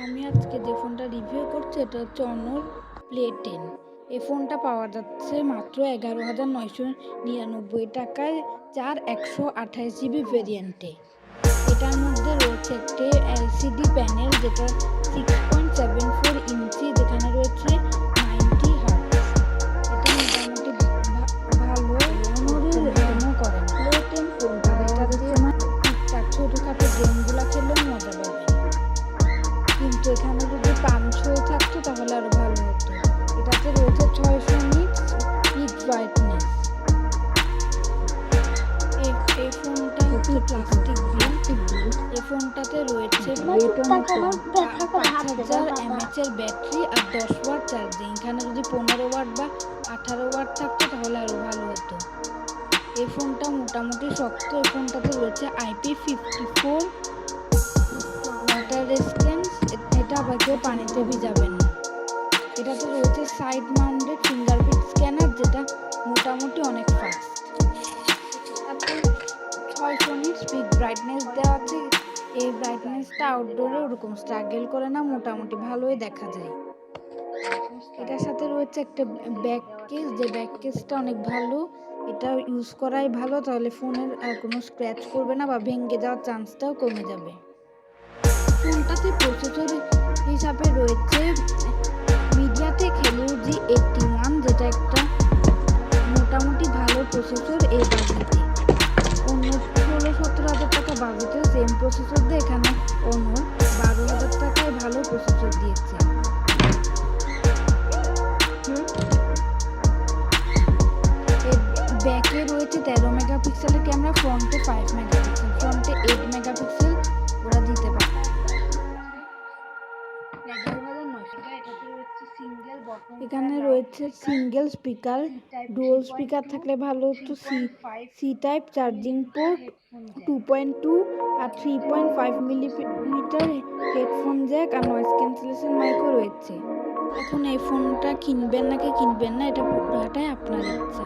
আমি আজকে যে ফোনটা রিভিউ করছি এটা হচ্ছে অনর প্লে 10। এই ফোনটা পাওয়া যাচ্ছে মাত্র 11,999 টাকায় 4/128 GB ভেরিয়েন্টে। এটার মধ্যে রয়েছে একটি এলসিডি প্যানেল যেটা 6.74 ইঞ্চি, যেখানে রয়েছে 90 হার্টজ। এটা মোটামুটি ভালো, হ্যাংও করে না। টুকটাক ছোটোখাটো গেমগুলো খেলেও মজা পাবে, কিন্তু এখানে যদি 500 থাকতো তাহলে আরো ভালো হতো। এটাতে রয়েছে 600 নিটস পিক ব্রাইটনেস। এই ফোনটা হচ্ছে প্লাস্টিক বিল্ড। এই ফোনটাতে রয়েছে 5000 mAh এর ব্যাটারি আর 10 ওয়াট চার্জিং। এখানে যদি 15 ওয়াট বা 18 ওয়াট থাকতো তাহলে আরো ভালো হতো। এই ফোনটা মোটামুটি শক্ত। এই ফোনটাতে রয়েছে IP54 ওয়াটার রেজিস্ট্যান্স। এটা আবার কেউ পানিতে ভিজাবেন না। এটাতে রয়েছে সাইড মাউন্টেড ফিঙ্গারপ্রিন্ট স্ক্যানার, যেটা মোটামুটি অনেক ফাস্ট। তারপর 600 নিটস পিক ব্রাইটনেস দেওয়া আছে। এই ব্রাইটনেসটা আউটডোরে ওরকম স্ট্রাগল করে না, মোটামুটি ভালোই দেখা যায়। এটার সাথে রয়েছে একটা ব্যাক কেস, যে ব্যাক কেসটা অনেক ভালো। এটা ইউজ করাই ভালো, তাহলে ফোনের আর কোনো স্ক্র্যাচ করবে না বা ভেঙে যাওয়ার চান্সটাও কমে যাবে। ফোনটাতে প্রসেসর হিসাবে রয়েছে মিডিয়াটেক হেলিও G81, যেটা একটা মোটামুটি ভালো প্রসেসর এই বাজেটে। অন্য 16-17 হাজার টাকা বাজেটে সেম প্রসেসর দিয়ে এখানে অন্য 12,000 টাকায় ভালো প্রসেসর দিয়েছে। ব্যাকে রয়েছে 13 মেগাপিক্সেলের ক্যামেরা, ফ্রন্টে 5 মেগাপিক্সেল, ফ্রন্টে 8 মেগাপিক্সেল ওরা দিতে পারে। এখানে রয়েছে সিঙ্গেল স্পিকার, ডুয়াল স্পিকার থাকলে ভালো হতো। সি টাইপ চার্জিং পোর্ট, 2.2 আর 3.5 মিলিমিটার হেডফোন জ্যাক আর নয়েজ ক্যান্সেলেশন মাইকও রয়েছে। এখন এই ফোনটা কিনবেন নাকি কিনবেন না, এটা পুরোটাই আপনার ইচ্ছা।